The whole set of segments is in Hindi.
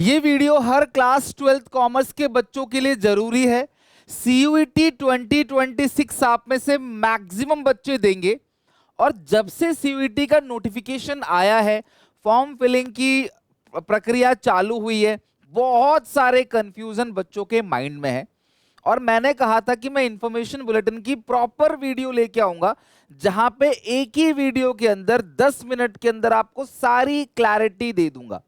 ये वीडियो हर क्लास 12th कॉमर्स के बच्चों के लिए जरूरी है। सीयूईटी 2026 आप में से मैक्सिमम बच्चे देंगे और जब से सीयूईटी का नोटिफिकेशन आया है, फॉर्म फिलिंग की प्रक्रिया चालू हुई है, बहुत सारे कंफ्यूजन बच्चों के माइंड में है। और मैंने कहा था कि मैं इंफॉर्मेशन बुलेटिन की प्रॉपर वीडियो लेके आऊंगा, जहां पे एक ही वीडियो के अंदर 10 मिनट के अंदर आपको सारी क्लैरिटी दे दूंगा।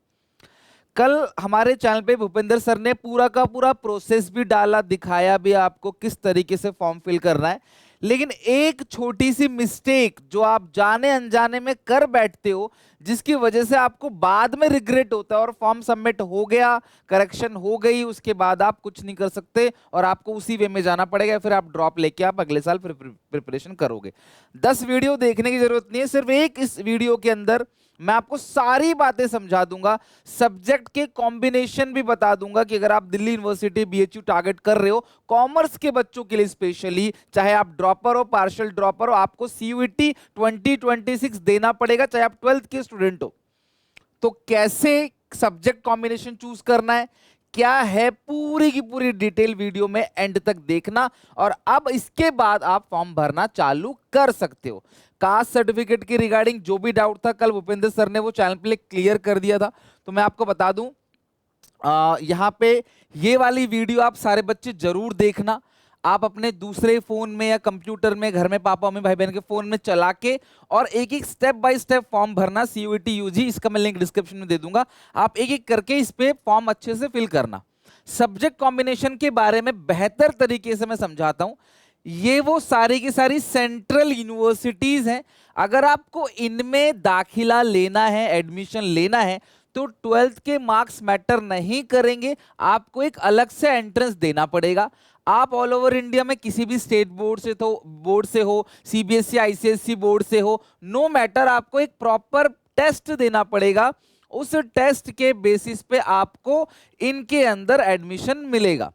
कल हमारे चैनल पे भूपेंद्र सर ने पूरा का पूरा प्रोसेस भी डाला, दिखाया भी आपको किस तरीके से फॉर्म फिल करना है। लेकिन एक छोटी सी मिस्टेक जो आप जाने अनजाने में कर बैठते हो, जिसकी वजह से आपको बाद में रिग्रेट होता है और फॉर्म सबमिट हो गया, करेक्शन हो गई, उसके बाद आप कुछ नहीं कर सकते और आपको उसी वे में जाना पड़ेगा, फिर आप ड्रॉप लेके आप अगले साल फिर प्रिपरेशन करोगे। 10 वीडियो देखने की जरूरत नहीं है, सिर्फ एक इस वीडियो के अंदर मैं आपको सारी बातें समझा दूंगा, सब्जेक्ट के कॉम्बिनेशन भी बता दूंगा कि अगर आप दिल्ली यूनिवर्सिटी बीएचयू टारगेट कर रहे हो, कॉमर्स के बच्चों के लिए स्पेशली, चाहे आप ड्रॉपर हो, पार्शियल ड्रॉपर हो, आपको सीयूईटी 2026 देना पड़ेगा, चाहे आप 12th के स्टूडेंट हो। तो कैसे सब्जेक्ट कॉम्बिनेशन चूज करना है, क्या है, पूरी की पूरी डिटेल वीडियो में एंड तक देखना। और अब इसके बाद आप फॉर्म भरना चालू कर सकते हो। कास्ट सर्टिफिकेट की रिगार्डिंग जो भी डाउट था, कल भूपेंद्र सर ने वो चैनल पे क्लियर कर दिया था। तो मैं आपको बता दूं, यहां पे ये वाली वीडियो आप सारे बच्चे जरूर देखना। आप अपने दूसरे फोन में या कंप्यूटर में, घर में पापा मम्मी भाई बहन के फोन में चला के और एक एक स्टेप बाय स्टेप फॉर्म भरना। सीयूईटी यूजी, इसका मैं लिंक डिस्क्रिप्शन में दे दूंगा, आप एक एक करके इस पे फॉर्म अच्छे से फिल करना। सब्जेक्ट कॉम्बिनेशन के बारे में बेहतर तरीके से मैं समझाता हूं। ये वो सारी की सारी सेंट्रल यूनिवर्सिटीज हैं। अगर आपको इनमें दाखिला लेना है, एडमिशन लेना है, तो 12th के मार्क्स मैटर नहीं करेंगे, आपको एक अलग से एंट्रेंस देना पड़ेगा। आप ऑल ओवर इंडिया में किसी भी स्टेट बोर्ड से हो, सीबीएसई आईसीएसई बोर्ड से हो, नो मैटर, आपको एक प्रॉपर टेस्ट देना पड़ेगा। उस टेस्ट के बेसिस पे आपको इनके अंदर एडमिशन मिलेगा।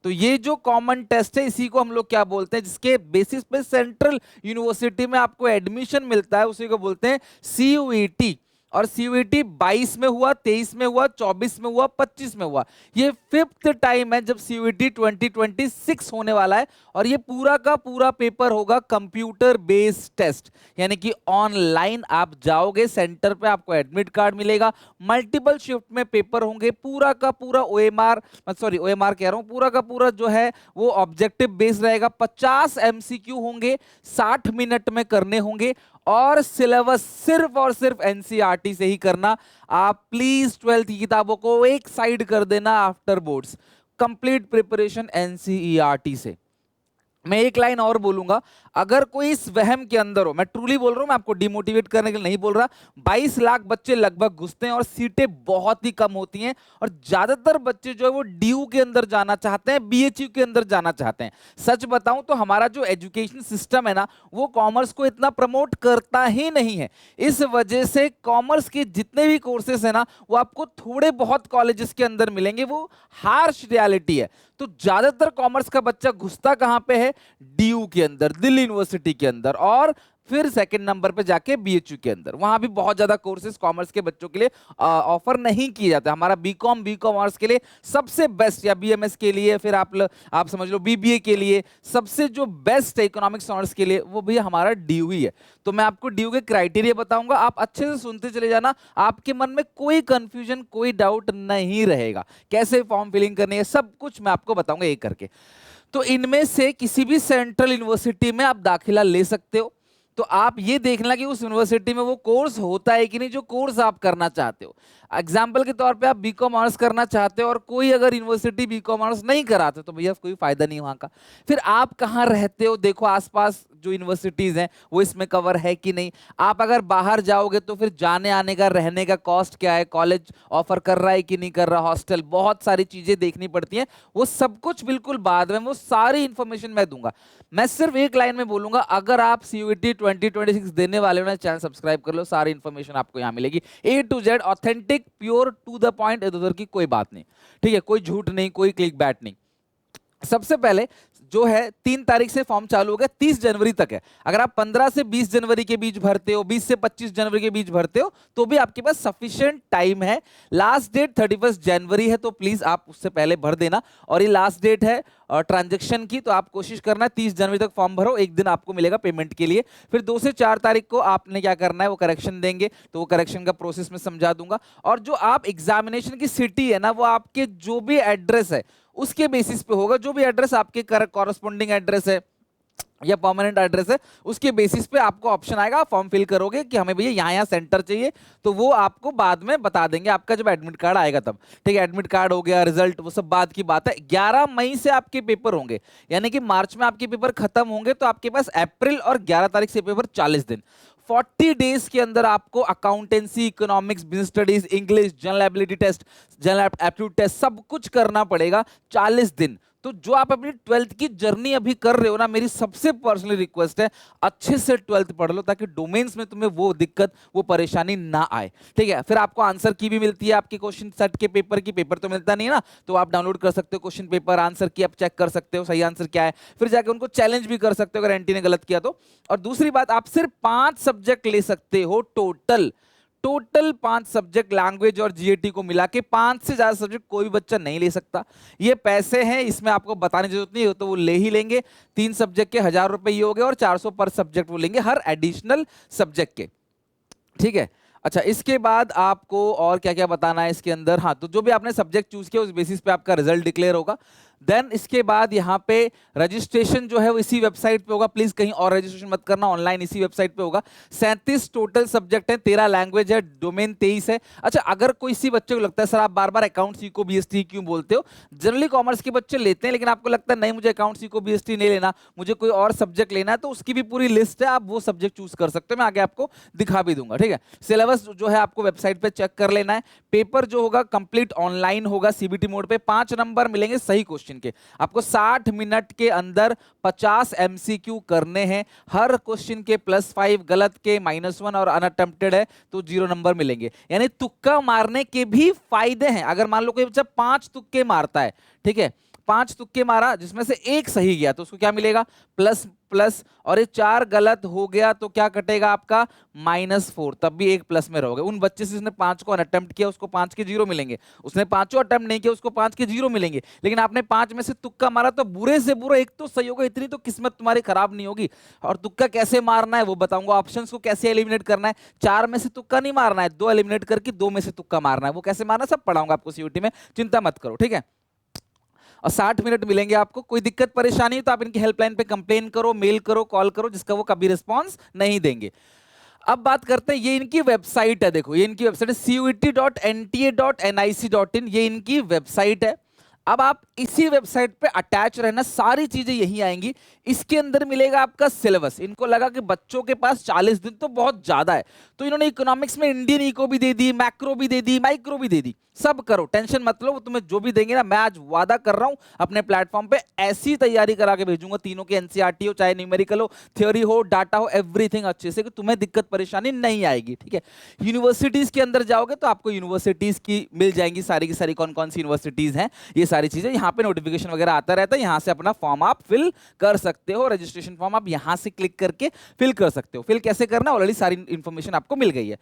तो ये जो कॉमन टेस्ट है, इसी को हम लोग क्या बोलते हैं, जिसके बेसिस पे सेंट्रल यूनिवर्सिटी में आपको एडमिशन मिलता है, उसी को बोलते हैं सीयूईटी। और सीयूईटी 22 में हुआ, 23 में हुआ, 24 में हुआ, 25 में हुआ। ये 5th टाइम है जब सीयूईटी 2026 होने वाला है। और ये पूरा का पूरा पेपर होगा कंप्यूटर बेस्ड टेस्ट, यानी कि ऑनलाइन आप जाओगे सेंटर पे, आपको एडमिट कार्ड मिलेगा, मल्टीपल शिफ्ट में पेपर होंगे, पूरा का पूरा ओएमआर कह रहा हूं, पूरा का पूरा जो है वो ऑब्जेक्टिव बेस्ड रहेगा। 50 एमसीक्यू होंगे, 60 मिनट में करने होंगे और सिलेबस सिर्फ और सिर्फ एनसीईआरटी से ही करना। आप प्लीज 12th की किताबों को एक साइड कर देना after boards, complete preparation NCERT से। मैं एक लाइन और बोलूंगा, अगर कोई इस वहम के अंदर हो, मैं ट्रूली बोल रहा हूं, मैं आपको डिमोटिवेट करने के लिए नहीं बोल रहा, 22 लाख बच्चे लगभग घुसते हैं और सीटें बहुत ही कम होती हैं और ज्यादातर बच्चे जो है वो डीयू के अंदर जाना चाहते हैं, बीएचयू के अंदर जाना चाहते हैं। सच बताऊं तो हमारा जो एजुकेशन सिस्टम है ना, वो कॉमर्स को इतना प्रमोट करता ही नहीं है। इस वजह से कॉमर्स के जितने भी कोर्सेस है ना, वो आपको थोड़े बहुत कॉलेजेस के अंदर मिलेंगे, वो हार्श रियलिटी है। तो ज्यादातर कॉमर्स का बच्चा घुसता कहां पे है? डीयू के अंदर, दिल्ली यूनिवर्सिटी के अंदर, और फिर सेकंड नंबर पे जाके बीएचयू के अंदर। वहां भी बहुत ज्यादा कोर्सेज कॉमर्स के बच्चों के लिए ऑफर नहीं किए जाते। हमारा बीकॉम आर्ट्स के लिए सबसे बेस्ट, या बीएमएस के लिए, फिर आप समझ लो बीबीए के लिए सबसे जो बेस्ट है इकोनॉमिक्स ऑनर्स के लिए, वो भी हमारा डीयू ही है। तो मैं आपको डीयू के क्राइटेरिया बताऊंगा, आप अच्छे से सुनते चले जाना, आपके मन में कोई कंफ्यूजन, कोई डाउट नहीं रहेगा। कैसे फॉर्म फिलिंग करनी है, सब कुछ मैं आपको बताऊंगा एक करके। तो इनमें से किसी भी सेंट्रल यूनिवर्सिटी में आप दाखिला ले सकते हो। तो आप ये देखना कि उस यूनिवर्सिटी में वो कोर्स होता है कि नहीं जो कोर्स आप करना चाहते हो। एग्जाम्पल के तौर पे आप बीकॉम ऑनर्स करना चाहते हो और कोई अगर यूनिवर्सिटी बीकॉम ऑनर्स नहीं कराते, तो भैया कोई फायदा नहीं वहां का। फिर आप कहाँ रहते हो, देखो आसपास जो यूनिवर्सिटीज हैं वो इसमें कवर है कि नहीं। आप अगर बाहर जाओगे तो फिर जाने आने का, रहने का कॉस्ट क्या है, कॉलेज ऑफर कर रहा है कि नहीं कर रहा, हॉस्टल, बहुत सारी चीजें देखनी पड़ती हैं। वो सब कुछ बिल्कुल बाद में, वो सारी इंफॉर्मेशन मैं दूंगा। मैं सिर्फ एक लाइन में बोलूंगा, अगर आप सीयूईटी 2026 देने वाले हो ना, चैनल सब्सक्राइब कर लो, सारी इंफॉर्मेशन आपको यहां मिलेगी, A to Z, authentic, pure, to the point, इधर उधर की कोई बात नहीं, ठीक है, कोई झूठ नहीं, कोई क्लिक बैट नहीं। सबसे पहले जो है 3 तारीख से फॉर्म चालू हो गया, 30 जनवरी तक है। अगर आप 15 से 20 जनवरी के बीच भरते हो, 20 से 25 जनवरी के बीच भरते हो, तो भी आपके पास सफिशिएंट टाइम है। लास्ट डेट 31 जनवरी है, तो प्लीज आप उससे पहले भर देना। और ये लास्ट डेट है ट्रांजैक्शन की, तो आप कोशिश करना 30 जनवरी तक फॉर्म भरो, एक दिन आपको मिलेगा पेमेंट के लिए। फिर 2 से 4 तारीख को आपने क्या करना है, वो करेक्शन देंगे, तो वो करेक्शन का प्रोसेस में समझा दूंगा। और जो आप एग्जामिनेशन की सिटी है ना, वो आपके जो भी एड्रेस है उसके बेसिस पे होगा। जो भी एड्रेस आपके कॉरेस्पॉन्डिंग एड्रेस है या परमानेंट एड्रेस है, उसके बेसिस पे आपको ऑप्शन आएगा, आप फॉर्म फिल करोगे कि हमें भैया यहाँ यहाँ सेंटर चाहिए, तो वो आपको बाद में बता देंगे, आपका जब एडमिट कार्ड आएगा तब। ठीक है, एडमिट कार्ड हो गया, रिजल्ट, वो सब बाद की बात है। 11 मई से आपके पेपर होंगे, यानी कि मार्च में आपके पेपर खत्म होंगे, तो आपके पास अप्रैल और 11 तारीख से पेपर 40 दिन, 40 डेज के अंदर आपको accountancy, economics, business studies, English, general ability test, general aptitude test, सब कुछ करना पड़ेगा 40 दिन। तो जो आप अपनी 12th की जर्नी अभी कर रहे हो ना, मेरी सबसे पर्सनल रिक्वेस्ट है, अच्छे से 12th पढ़ लो, ताकि डोमेन्स में तुम्हें वो दिक्कत, वो परेशानी ना आए। ठीक है, फिर आपको आंसर की भी मिलती है, आपके क्वेश्चन सेट के पेपर की, पेपर तो मिलता नहीं है ना, तो आप डाउनलोड कर सकते हो क्वेश्चन पेपर, आंसर की आप चेक कर सकते हो सही आंसर क्या है, फिर जाके उनको चैलेंज भी कर सकते हो अगर एंटी ने गलत किया तो। और दूसरी बात, आप सिर्फ 5 सब्जेक्ट ले सकते हो टोटल, 5 सब्जेक्ट लैंग्वेज और जीएटी को मिला के, 5 से ज्यादा सब्जेक्ट कोई भी बच्चा नहीं ले सकता। ये पैसे हैं, इसमें आपको बताने की जरूरत नहीं है, तो वो ले ही लेंगे। 3 सब्जेक्ट के 1000 रुपए ये हो गए, और 400 पर सब्जेक्ट वो लेंगे हर एडिशनल सब्जेक्ट के। ठीक है, अच्छा, इसके बाद आपको और क्या क्या बताना है इसके अंदर। हाँ, तो जो भी आपने सब्जेक्ट चूज किया उस बेसिस पे आपका रिजल्ट डिक्लेयर होगा। देन इसके बाद यहाँ पे रजिस्ट्रेशन जो है वो इसी वेबसाइट पे होगा, प्लीज कहीं और रजिस्ट्रेशन मत करना, ऑनलाइन इसी वेबसाइट पे होगा। 37 टोटल सब्जेक्ट है, 13 लैंग्वेज है, डोमेन 23 है। अच्छा, अगर कोई सी बच्चे को लगता है सर आप बार बार अकाउंट सीखो बीएसटी क्यों बोलते हो, जनरली कॉमर्स के बच्चे लेते हैं, लेकिन आपको लगता है नहीं मुझे अकाउंट सीखो बीएसटी नहीं लेना, मुझे कोई और सब्जेक्ट लेना है, तो उसकी भी पूरी लिस्ट है, आप वो सब्जेक्ट चूज कर सकते हो, मैं आगे आपको दिखा भी दूंगा। ठीक है, सिलेबस जो है आपको वेबसाइट पे चेक कर लेना है। पेपर जो होगा कंप्लीट ऑनलाइन होगा, सीबीटी मोड पे। 5 नंबर मिलेंगे सही क्वेश्चन के, आपको 60 मिनट के अंदर 50 एमसीक्यू करने हैं, हर क्वेश्चन के +5, गलत के -1 और अनअटेम्प्टेड है तो 0 नंबर मिलेंगे। यानी तुक्का मारने के भी फायदे हैं। अगर मान लो कोई बच्चा 5 तुक्के मारता है, ठीक है, 5 तुक्के मारा जिसमें से एक सही गया, तो उसको क्या मिलेगा, प्लस प्लस, और ये 4 गलत हो गया तो क्या कटेगा आपका, -4, तब भी एक प्लस में रहोगे। उन बच्चे से जिसने 5 को अटेम्प्ट किया उसको 5 के 0 मिलेंगे, उसने 5 अटेम्प्ट नहीं किया उसको 5 के 0 मिलेंगे, लेकिन आपने 5 में से तुक्का मारा तो बुरे से बुरा एक तो सही होगा, इतनी तो किस्मत तुम्हारी खराब नहीं होगी। और तुक्का कैसे मारना है वो बताऊंगा, ऑप्शंस को कैसे एलिमिनेट करना है। 4 में से तुक्का नहीं मारना है, 2 एलिमिनेट करके 2 में से तुक्का मारना है, वो कैसे मारना सब पढ़ाऊंगा आपको सीयूटी में, चिंता मत करो। ठीक है, और 60 मिनट मिलेंगे आपको। कोई दिक्कत परेशानी तो आप इनकी हेल्पलाइन पे कंप्लेन करो, मेल करो, कॉल करो, जिसका वो कभी रिस्पांस नहीं देंगे। अब बात करते हैं, ये इनकी वेबसाइट है, देखो ये इनकी वेबसाइट है cuet.nta.nic.in, ये इनकी वेबसाइट है। अब आप इसी वेबसाइट पे अटैच रहना, सारी चीजें यही आएंगी। इसके अंदर मिलेगा आपका सिलेबस। इनको लगा कि बच्चों के पास 40 दिन तो बहुत ज्यादा है, तो इन्होंने इकोनॉमिक्स में इंडियन इको भी दे दी, मैक्रो भी दे दी, माइक्रो भी दे दी। सब करो, टेंशन मत लो, वो तुम्हें जो भी देंगे ना, मैं आज वादा कर रहा हूं अपने प्लेटफॉर्म पे ऐसी तैयारी करा के भेजूंगा, तीनों की एनसीईआरटी हो, चाहे न्यूमेरिकल हो, थ्योरी हो, डाटा हो, एवरीथिंग अच्छे से, कि तुम्हें दिक्कत परेशानी नहीं आएगी। ठीक है, यूनिवर्सिटीज के अंदर जाओगे तो आपको यूनिवर्सिटीज की मिल जाएंगी सारी की सारी, कौन कौन सी यूनिवर्सिटीज हैं, ये सारी चीजें यहाँ पे नोटिफिकेशन वगैरह आता रहता है। यहाँ से अपना फॉर्म आप फिल कर सकते हो, रजिस्ट्रेशन फॉर्म आप यहाँ से क्लिक करके फिल कर सकते हो। फिल कैसे करना, ऑलरेडी सारी इंफॉर्मेशन आपको मिल गई है।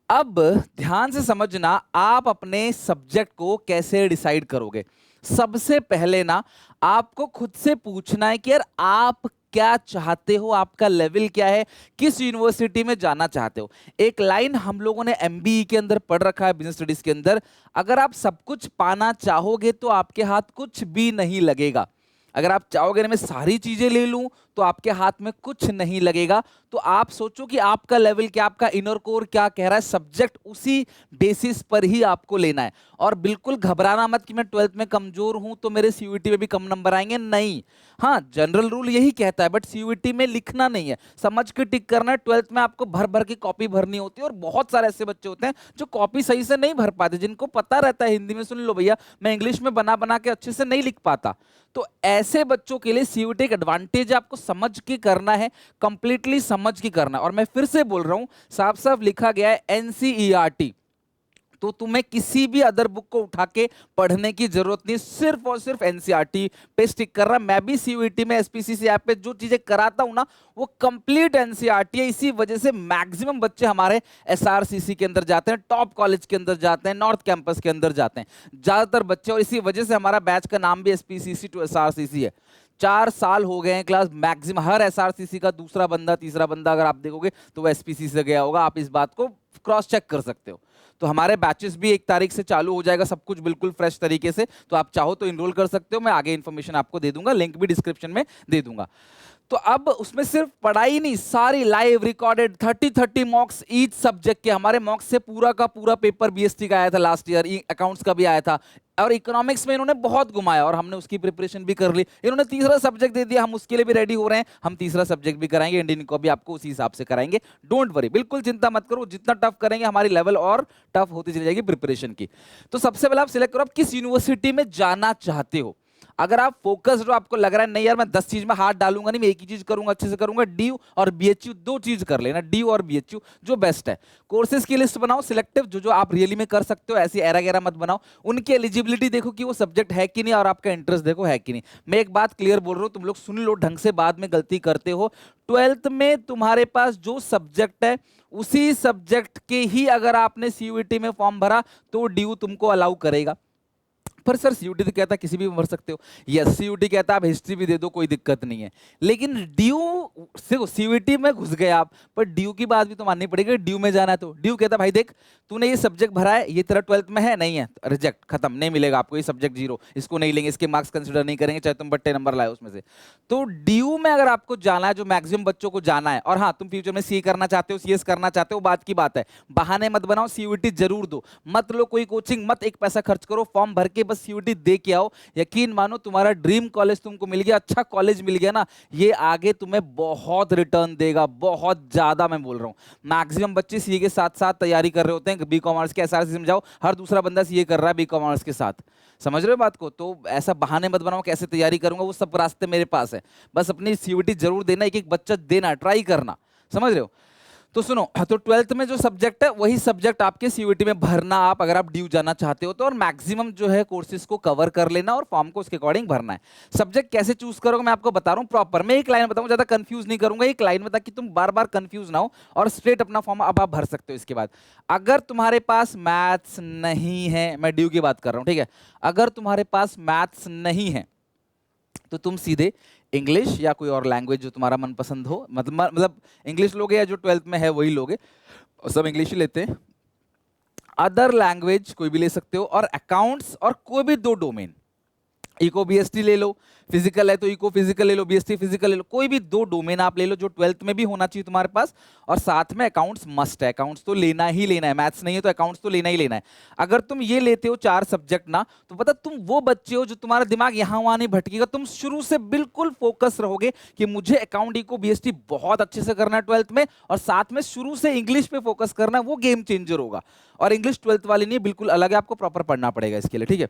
अब ध्यान से समझना, आप अपने सब्जेक्ट को कैसे डिसाइड करोगे। सबसे पहले ना आपको खुद से पूछना है कि यार आप क्या चाहते हो, आपका लेवल क्या है, किस यूनिवर्सिटी में जाना चाहते हो। एक लाइन हम लोगों ने एमबीई के अंदर पढ़ रखा है, बिजनेस स्टडीज के अंदर, अगर आप सब कुछ पाना चाहोगे तो आपके हाथ कुछ भी नहीं लगेगा। अगर आप चाहोगे ना मैं सारी चीजें ले लूं तो आपके हाथ में कुछ नहीं लगेगा। तो आप सोचो कि आपका लेवल क्या, आपका इनर कोर क्या कह रहा है, सब्जेक्ट उसी बेसिस पर ही आपको लेना है। और बिल्कुल घबराना मत कि मैं 12th में कमजोर हूं तो मेरे सीयूईटी में भी कम नंबर आएंगे, नहीं। हाँ, जनरल रूल यही कहता है, बट सीयूईटी में लिखना नहीं है, समझ के टिक करना है। 12th में आपको भर भर की कॉपी भरनी होती है, और बहुत सारे ऐसे बच्चे होते हैं जो कॉपी सही से नहीं भर पाते, जिनको पता रहता है हिंदी में, सुन लो भैया मैं इंग्लिश में बना बना के अच्छे से नहीं लिख पाता। तो ऐसे बच्चों के लिए सीयूईटी एक एडवांटेज, आपको समझ के करना है, कंप्लीटली समझ के करना है। और मैं फिर से बोल रहा हूं, साफ साफ लिखा गया है एनसीईआरटी, तो तुम्हें किसी भी अदर बुक को उठा के पढ़ने की जरूरत नहीं, सिर्फ और सिर्फ एनसीईआरटी पे स्टिक कर रहा। मैं भी सीयूईटी में एसपीसीसी ऐप पे जो चीजें कराता हूं ना, वो कंप्लीट एनसीईआरटी है। इसी वजह से मैक्सिमम बच्चे हमारे एसआरसीसी के अंदर जाते हैं, टॉप कॉलेज के अंदर जाते हैं, नॉर्थ कैंपस के अंदर जाते हैं ज्यादातर बच्चे। और इसी वजह से हमारा बैच का नाम भी एसपीसीसी टू एसआरसीसी है। 4 साल हो गए हैं क्लास, मैक्सिमम हर एसआरसीसी का दूसरा बंदा तीसरा बंदा अगर आप देखोगे तो वो एसपीसी से गया होगा। आप इस बात को क्रॉस चेक कर सकते हो। तो हमारे बैचेस भी 1 तारीख से चालू हो जाएगा, सब कुछ बिल्कुल फ्रेश तरीके से। तो आप चाहो तो इनरोल कर सकते हो, मैं आगे इन्फॉर्मेशन आपको दे दूंगा, लिंक भी डिस्क्रिप्शन में दे दूंगा। तो अब उसमें सिर्फ पढ़ाई नहीं, सारी लाइव रिकॉर्डेड 30 मॉक्स ईच सब्जेक्ट के। हमारे मॉक्स से पूरा का पूरा पेपर बीएसटी का आया था लास्ट ईयर, अकाउंट्स का भी आया था, और इकोनॉमिक्स में इन्होंने बहुत घुमाया और हमने उसकी प्रिपरेशन भी कर ली। इन्होंने तीसरा सब्जेक्ट दे दिया, हम उसके लिए भी रेडी हो रहे हैं। हम तीसरा सब्जेक्ट भी कराएंगे, इंडियन को भी आपको उसी हिसाब से कराएंगे। डोंट वरी, बिल्कुल चिंता मत करो, जितना टफ करेंगे हमारी लेवल और टफ होती चली जाएगी प्रिपरेशन की। तो सबसे पहले आप सिलेक्ट करो आप किस यूनिवर्सिटी में जाना चाहते हो। अगर आप फोकस्ड हो, आपको लग रहा है नहीं यार मैं 10 चीज में हाथ डालूंगा नहीं, मैं एक ही चीज करूंगा, अच्छे से करूंगा, डीयू और बीएचयू 2 चीज कर लेना, डीयू और बीएचयू जो बेस्ट है। कोर्सेज की लिस्ट बनाओ सिलेक्टिव, जो जो आप रियली में कर सकते हो, ऐसी एरा गैरा मत बनाओ। उनकी एलिजिबिलिटी देखो कि वो सब्जेक्ट है कि नहीं, और आपका इंटरेस्ट देखो है कि नहीं। मैं एक बात क्लियर बोल रहा हूं, तुम लोग सुन लो ढंग से, बाद में गलती करते हो। 12th में तुम्हारे पास जो सब्जेक्ट है उसी सब्जेक्ट के ही अगर आपने सीयूईटी में फॉर्म भरा तो डीयू तुमको अलाउ करेगा। पर सर सीयूटी तो कहता है किसी भी भर सकते हो। यस, सीयूटी कहता है आप हिस्ट्री भी दे दो, कोई दिक्कत नहीं है। लेकिन ड्यू देखो, सीयूटी में घुस गए आप, पर ड्यू की बात भी तो माननी पड़ेगी। ड्यू में जाना है तो ड्यू कहता है भाई देख, तूने ये सब्जेक्ट भरा है, ये तेरा 12th में है नहीं है, रिजेक्ट, खत्म, नहीं मिलेगा आपको ये सब्जेक्ट, 0, इसको नहीं लेंगे, इसके मार्क्स कंसिडर नहीं करेंगे, चाहे तुम बट्टे नंबर लाए उसमें से। तो ड्यू में अगर आपको जाना है, जो मैक्सिमम बच्चों को जाना है, और हाँ तुम फ्यूचर में सी करना चाहते हो, सीएस करना चाहते हो, बात की बात है, बहाने मत बनाओ, सीयूटी जरूर दो। मत लो कोई कोचिंग, मत एक पैसा खर्च करो, फॉर्म भर के बस सीयूटी दे के आओ। यकीन मानो तुम्हारा ड्रीम कॉलेज तुमको मिल गया, अच्छा कॉलेज मिल गया ना, ये आगे तुम्हें बहुत रिटर्न देगा, बहुत ज्यादा। मैं बोल रहा हूं मैक्सिमम बच्चे सीए के साथ साथ तैयारी कर रहे होते हैं, बी कॉमर्स के एसआरसी में जाओ, हर दूसरा बंदा सीए कर रहा है बी कॉमर्स के साथ। समझ रहे हो बात को? तो ऐसा बहाने मत बनाओ कैसे तैयारी करूंगा, वो सब रास्ते मेरे पास है। बस अपनी सीयूटी जरूर देना, एक एक बच्चा देना, ट्राई करना। समझ रहे हो? तो सुनो, तो 12th में जो सब्जेक्ट है वही सब्जेक्ट आपके सीयूटी में भरना आप, अगर आप ड्यू जाना चाहते हो तो। और मैक्सिमम जो है कोर्सेज को कवर कर लेना और फॉर्म को उसके अकॉर्डिंग भरना है। सब्जेक्ट कैसे चूज करोगे मैं आपको बता रहा हूं प्रॉपर। मैं एक लाइन बताऊंगा, ज्यादा कंफ्यूज नहीं करूंगा, एक लाइन में, ताकि तुम बार बार कंफ्यूज ना हो और स्ट्रेट अपना फॉर्म अब आप भर सकते हो। इसके बाद अगर तुम्हारे पास मैथ्स नहीं है, मैं ड्यू की बात कर रहा हूं, ठीक है, अगर तुम्हारे पास मैथ्स नहीं है तो तुम सीधे इंग्लिश या कोई और लैंग्वेज जो तुम्हारा मनपसंद हो, मतलब इंग्लिश लोगे या जो 12th में है वही लोगे, सब इंग्लिश ही लेते हैं। अदर लैंग्वेज कोई भी ले सकते हो, और अकाउंट्स और कोई भी 2 डोमेन, इको बीएसटी ले लो, फिजिकल है तो इको फिजिकल ले लो, बीएसटी फिजिकल ले लो, कोई भी 2 डोमेन आप ले लो जो 12th में भी होना चाहिए तुम्हारे पास। और साथ में अकाउंट्स मस्ट है, अकाउंट्स तो लेना ही लेना है, मैथ्स नहीं है तो अकाउंट्स तो लेना ही लेना है। अगर तुम ये लेते हो 4 सब्जेक्ट ना, तो पता तुम वो बच्चे हो जो तुम्हारा दिमाग यहाँ वहां नहीं भटकेगा, तुम शुरू से बिल्कुल फोकस रहोगे कि मुझे अकाउंट इको बीएसटी बहुत अच्छे से करना है 12th में, और साथ में शुरू से इंग्लिश पे फोकस करना है, वो गेम चेंजर होगा। और इंग्लिश 12th वाली नहीं, बिल्कुल अलग है, आपको प्रॉपर पढ़ना पड़ेगा इसके लिए, ठीक है।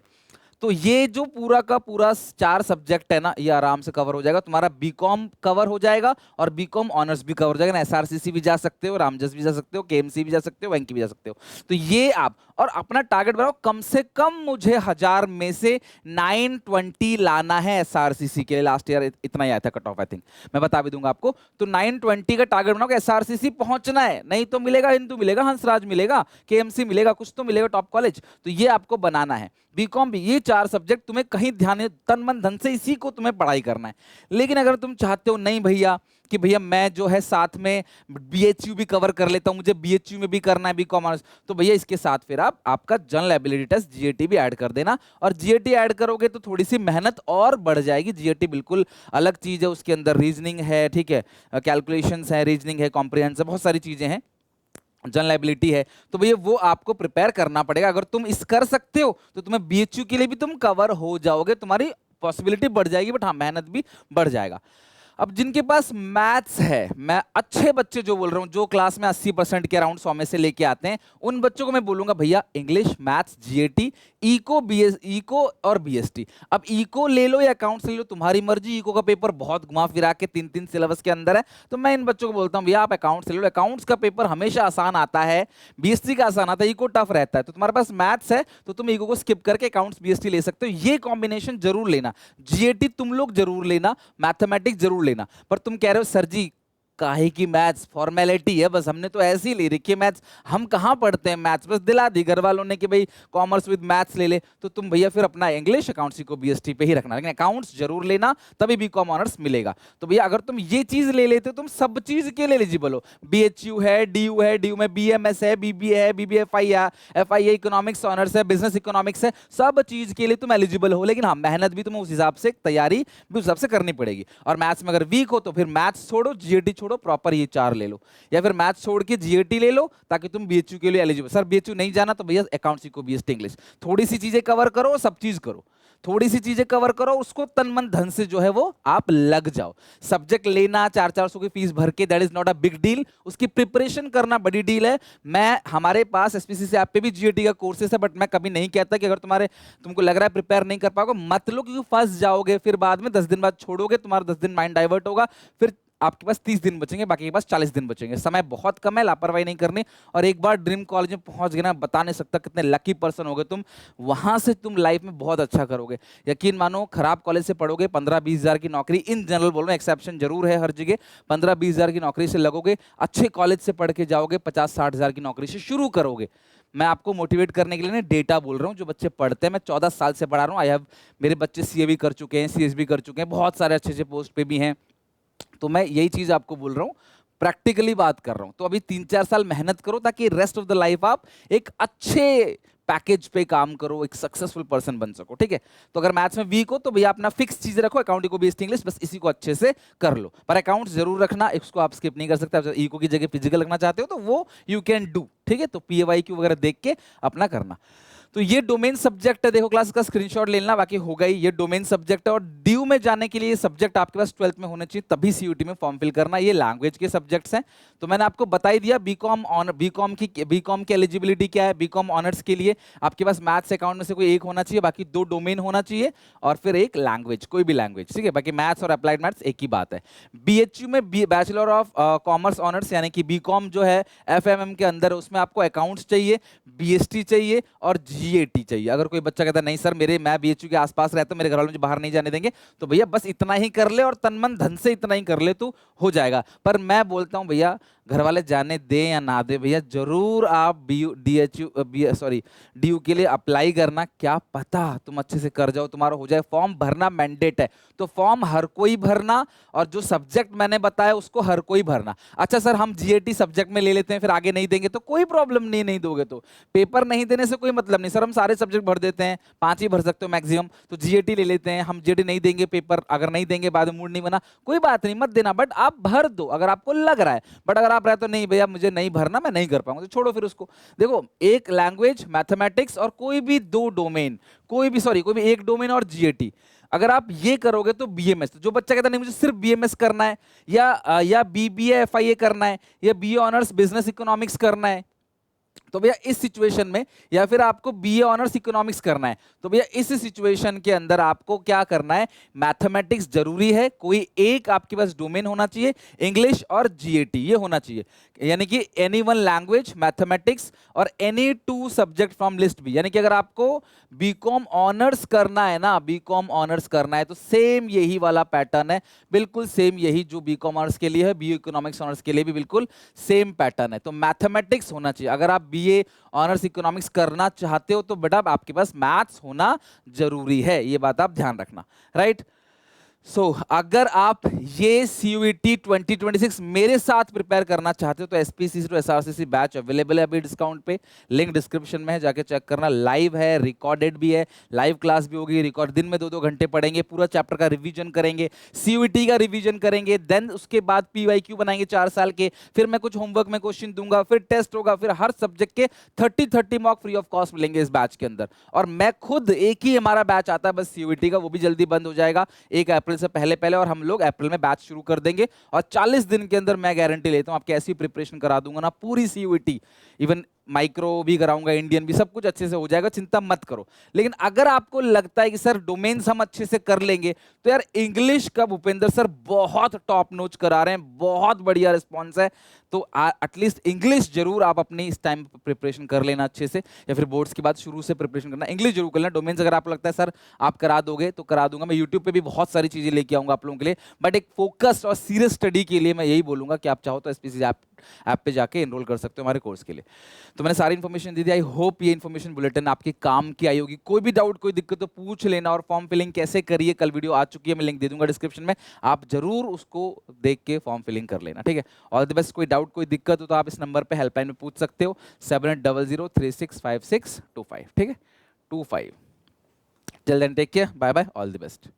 तो ये जो पूरा का पूरा 4 सब्जेक्ट है ना, ये आराम से कवर हो जाएगा तुम्हारा। बीकॉम कवर हो जाएगा और बीकॉम ऑनर्स भी कवर हो जाएगा ना। एसआरसीसी भी जा सकते हो, रामजस भी जा सकते हो, केएमसी भी जा सकते हो, वेंकी भी जा सकते हो। तो ये आप, और अपना टारगेट बनाओ, कम से कम मुझे 1000 में से 920 लाना है एसआरसीसी के लिए। लास्ट ईयर इतना ही आया था कट ऑफ, आई थिंक, मैं बता भी दूंगा आपको। तो 920 का टारगेट बनाओ, एसआरसीसी पहुंचना है, नहीं तो मिलेगा हिंदू, मिलेगा हंसराज, मिलेगा केएमसी, मिलेगा कुछ तो मिलेगा टॉप कॉलेज। तो ये आपको बनाना है। बीकॉम भी, ये 4 सब्जेक्ट तुम्हें कहीं ध्यान, तन मन धन से इसी को तुम्हें पढ़ाई करना है। लेकिन अगर तुम चाहते हो नहीं भैया कि भैया मैं जो है साथ में बीएचयू भी कवर कर लेता हूं, मुझे बीएचयू में भी करना है बीकॉम ऑनर्स, तो भैया इसके साथ फिर आप आपका जनरल एबिलिटी टेस्ट जीएटी भी ऐड कर देना। और जीएटी ऐड करोगे तो थोड़ी सी मेहनत और बढ़ जाएगी। जीएटी बिल्कुल अलग चीज है, उसके अंदर रीजनिंग है, ठीक है, कैलकुलेशंस है, रीजनिंग है, कॉम्प्रिहेंसिव, बहुत सारी चीजें हैं, जनरल एबिलिटी है। तो भैया वो आपको प्रिपेयर करना पड़ेगा। अगर तुम इस कर सकते हो तो तुम्हें बीएचयू के लिए भी तुम कवर हो जाओगे, तुम्हारी पॉसिबिलिटी बढ़ जाएगी, बट हाँ मेहनत भी बढ़ जाएगा। अब जिनके पास मैथ्स है, मैं अच्छे बच्चे जो बोल रहा हूं, जो क्लास में 80% के अराउंड 100 में से लेके आते हैं, उन बच्चों को मैं बोलूंगा भैया English, maths, GAT, eco, BS, eco और बीएसटी। अब इको ले लो या अकाउंट्स ले लो, तुम्हारी मर्जी। इको का पेपर बहुत घुमा फिरा के 3-3 सिलेबस के अंदर है, तो मैं इन बच्चों को बोलता हूं भैया आप अकाउंट्स ले लो। अकाउंट्स का पेपर हमेशा आसान आता है, बीएसटी का आसान आता है, इको टफ रहता है। तो तुम्हारे पास मैथ्स है तो तुम इको को स्किप करके अकाउंट्स बीएसटी ले सकते हो। ये कॉम्बिनेशन जरूर लेना। जीएटी तुम लोग जरूर लेना, मैथमेटिक्स जरूर लेना। पर तुम कह रहे हो सर जी काहे की मैथ्स, फॉर्मेलिटी है बस, हमने तो ऐसे ही ले रखी है मैथ्स, हम कहाँ पढ़ते हैं मैथ्स, बस दिला दी घर वालों ने कि भाई कॉमर्स विद मैथ्स ले ले। तो तुम भैया फिर अपना इंग्लिश अकाउंट्स को बीएसटी पे ही रखना, लेकिन अकाउंट्स जरूर लेना, तभी बीकॉम ऑनर्स मिलेगा। तो भैया अगर तुम ये चीज ले लेते हो तुम सब चीज के लिए एलिजिबल हो। बीएचयू है, डीयू में बीएमएस है, बीबीए है, बीबीएफआई है, एफआईए इकोनॉमिक्स ऑनर्स है, बिजनेस इकोनॉमिक्स है, सब चीज के लिए तुम एलिजिबल हो। लेकिन हाँ मेहनत भी तुम्हें उस हिसाब से, तैयारी भी उस हिसाब से करनी पड़ेगी। और मैथ्स में अगर वीक हो तो फिर मैथ्स छोड़ो, जीएटी छोड़ो, प्रॉपर ये 4 ले लो, या फिर मैथ्स छोड़ के जीएटी ले लो ताकि तुम बीएचयू के लिए एलिजिबल। सर बीएचयू नहीं जाना तो भैया अकाउंट्स को बीएसटी इंग्लिश, थोड़ी सी चीजें कवर करो, सब चीज करो, थोड़ी सी चीजें कवर करो, उसको तन मन धन से जो है वो आप लग जाओ। सब्जेक्ट लेना 400-400 की फीस भर के, that is not a big deal, उसकी प्रिपरेशन करना बड़ी डील है। मैं हमारे पास एसपीसीसी ऐप पे भी जीएटी का कोर्सेस है, बट मैं कभी नहीं कहता कि अगर तुमको लग रहा है प्रिपेयर नहीं कर पाओगे मत लो, क्योंकि फंस जाओगे, फिर बाद में 10 दिन बाद छोड़ोगे, तुम्हारा 10 दिन माइंड डाइवर्ट होगा, फिर आपके पास 30 दिन बचेंगे, बाकी के पास 40 दिन बचेंगे। समय बहुत कम है, लापरवाही नहीं करनी। और एक बार ड्रीम कॉलेज में पहुंच गए ना, बता नहीं सकता कितने लकी पर्सन होगे तुम, वहां से तुम लाइफ में बहुत अच्छा करोगे। यकीन मानो खराब कॉलेज से पढ़ोगे, 15-20 हजार की नौकरी, इन जनरल बोल रहा हूं, एक्सेप्शन जरूर है हर जगह, 15-20 हजार की नौकरी से लगोगे, अच्छे कॉलेज से पढ़ के जाओगे, 50-60 हजार की नौकरी से शुरू करोगे। मैं आपको मोटिवेट करने के लिए ना डेटा बोल रहा हूँ, जो बच्चे पढ़ते हैं, मैं 14 साल से पढ़ा रहा हूँ। आई हैव, मेरे बच्चे सीए भी कर चुके हैं, सीएस भी कर चुके हैं, बहुत सारे अच्छे अच्छे पोस्ट पे भी हैं। तो मैं यही चीज आपको बोल रहा हूं, प्रैक्टिकली बात कर रहा हूं। तो अभी 3-4 साल मेहनत करो ताकि रेस्ट ऑफ द लाइफ आप एक अच्छे पैकेज पे काम करो, एक सक्सेसफुल पर्सन बन सको, ठीक है। तो अगर मैथ्स में वीक हो तो भैया अपना फिक्स चीज रखो, अकाउंटिंग को बीएसटी इंग्लिश, बस इसी को अच्छे से कर लो। पर अकाउंट्स जरूर रखना, इसको आप स्किप नहीं कर सकते। आप इको की जगह फिजिकल रखना चाहते हो तो वो यू कैन डू, ठीक है। तो पीएवाईक्यू वगैरह देख के अपना करना। तो ये डोमेन सब्जेक्ट है, देखो क्लास का स्क्रीनशॉट लेना, बाकी हो गई। ये डोमेन सब्जेक्ट है और ड्यू में जाने के लिए ये सब्जेक्ट आपके पास 12th में होने चाहिए, तभी सीयूटी में फॉर्म फिल करना। ये लैंग्वेज के सब्जेक्ट्स हैं। तो मैंने आपको बता ही दिया बीकॉम की एलिजिबिलिटी क्या है। बीकॉम ऑनर्स के लिए आपके पास मैथ्स अकाउंट में से कोई एक होना चाहिए, बाकी 2 डोमेन होना चाहिए और फिर एक लैंग्वेज, कोई भी लैंग्वेज, ठीक है। बाकी मैथ्स और अप्लाइड मैथ्स एक ही बात है। बीएचयू में बैचलर ऑफ कॉमर्स ऑनर्स यानी कि बीकॉम जो है एफएमएम के अंदर, उसमें आपको अकाउंट्स चाहिए, बीएसटी चाहिए और जीएटी चाहिए। अगर कोई बच्चा कहता है नहीं सर मैं बीएचयू के आसपास रहता हूं, मेरे घर वाले मुझे बाहर नहीं जाने देंगे, तो भैया बस इतना ही कर ले और तन मन धन से इतना ही कर ले तो हो जाएगा। पर मैं बोलता हूं भैया घर वाले जाने दें या ना दे, भैया जरूर आप डीयू के लिए अप्लाई करना। क्या पता तुम अच्छे से कर जाओ, तुम्हारा हो जाए। फॉर्म भरना मैंडेट है, तो फॉर्म हर कोई भरना, और जो सब्जेक्ट मैंने बताया उसको हर कोई भरना। अच्छा सर हम जीएटी सब्जेक्ट में ले लेते हैं फिर आगे नहीं देंगे, तो कोई प्रॉब्लम नहीं, नहीं दोगे तो पेपर नहीं देने से कोई मतलब नहीं। सर हम सारे सब्जेक्ट भर देते हैं, 5 ही भर सकते हो मैक्सिमम, तो जीएटी ले लेते हैं हम, जीएटी नहीं देंगे पेपर, अगर नहीं देंगे बाद में मूड नहीं बना, कोई बात नहीं, मत देना, बट आप भर दो अगर आपको लग रहा है। बट अगर आप रहे तो नहीं भैया मुझे नहीं भरना, मैं नहीं कर पाऊंगा, तो छोड़ो फिर उसको। देखो एक लैंग्वेज, मैथमेटिक्स और कोई भी 2 डोमेन, कोई भी एक डोमेन और जीएटी, अगर आप ये करोगे तो बीएमएस। तो जो बच्चा कहता नहीं मुझे सिर्फ बीएमएस करना है, या बीबीए एफआईए करना है, या बीए ऑनर्स बिजनेस इकोनॉमिक्स करना है, तो भैया इस सिचुएशन में, या फिर आपको बीए ऑनर्स इकोनॉमिक्स करना है, तो भैया इस सिचुएशन के अंदर आपको क्या करना है, मैथमेटिक्स जरूरी है, कोई एक आपके पास डोमेन होना चाहिए, इंग्लिश और जीएटी ये होना चाहिए, यानी कि एनी वन लैंग्वेज, मैथमेटिक्स और एनी 2 सब्जेक्ट फ्रॉम लिस्ट भी। यानी कि अगर आपको बीकॉम ऑनर्स करना है ना, बीकॉम ऑनर्स करना है तो सेम यही वाला पैटर्न है, बिल्कुल सेम यही जो बीकॉम ऑनर्स के लिए है, बीए इकोनॉमिक्स ऑनर्स के लिए भी बिल्कुल सेम पैटर्न है। तो मैथमेटिक्स होना चाहिए। अगर आप बीए ऑनर्स इकोनॉमिक्स करना चाहते हो तो बेटा आपके पास मैथ्स होना जरूरी है, ये बात आप ध्यान रखना, राइट। अगर आप ये सीयूईटी 2026 मेरे साथ प्रिपेयर करना चाहते हो तो SPCC to SRCC batch available है अभी डिस्काउंट पे, लिंक डिस्क्रिप्शन में है, जाके चेक करना। लाइव है, रिकॉर्डेड भी है, लाइव क्लास भी होगी, रिकॉर्ड दिन में 2-2 घंटे पढ़ेंगे, पूरा चैप्टर का रिवीजन करेंगे, सीयूईटी का रिवीजन करेंगे, देन उसके बाद पीवाईक्यू बनाएंगे 4 साल के, फिर मैं कुछ होमवर्क में क्वेश्चन दूंगा, फिर टेस्ट होगा, फिर हर सब्जेक्ट के 30 मॉक फ्री ऑफ कॉस्ट मिलेंगे इस बैच के अंदर। और मैं खुद एक ही हमारा बैच आता है बस सीयूईटी का, वो भी जल्दी बंद हो जाएगा 1 अप्रैल अप्रैल से पहले पहले, और हम लोग अप्रैल में बैच शुरू कर देंगे। और 40 दिन के अंदर मैं गारंटी लेता हूँ आपकी ऐसी प्रिपरेशन करा दूंगा ना, पूरी सीयूईटी, इवन माइक्रो भी कराऊंगा, इंडियन भी, सब कुछ अच्छे से हो जाएगा, चिंता मत करो। लेकिन अगर आपको लगता है कि सर डोमेन्स हम अच्छे से कर लेंगे, तो यार इंग्लिश का भूपेंद्र सर बहुत टॉप नोच करा रहे हैं, बहुत बढ़िया रिस्पॉन्स है। तो एटलीस्ट इंग्लिश जरूर आप अपनी इस टाइम प्रिपरेशन कर लेना अच्छे से, या फिर बोर्ड्स के बाद शुरू से प्रिपरेशन करना, इंग्लिश जरूर कर लेना। डोमेन्स अगर आपको लगता है सर आप करा दोगे तो करा दूंगा, मैं यूट्यूब पे भी बहुत सारी चीजें लेके आऊंगा आप लोगों के लिए, बट एक फोकस्ड और सीरियस स्टडी के लिए मैं यही बोलूंगा कि आप चाहो तो एसपीसी ऐप पे जाके एनरोल कर सकते हो हमारे कोर्स के लिए। तो मैंने सारी information they the, I hope ये इन्फॉर्मेशन बुलेटिन आपके काम की आई होगी। कोई भी डाउट कोई दिक्कत तो पूछ लेना, और फॉर्म फिलिंग कैसे करिए कल वीडियो आ चुकी है, मैं लिंक दे दूंगा डिस्क्रिप्शन में, आप जरूर उसको देख के फॉर्म फिलिंग कर लेना, ठीक है। All the best. कोई डाउट कोई दिक्कत हो तो आप इस नंबर पे हेल्पलाइन में पूछ सकते हो, 7800365625, ठीक है, 25। Till then take care, bye bye, all the best.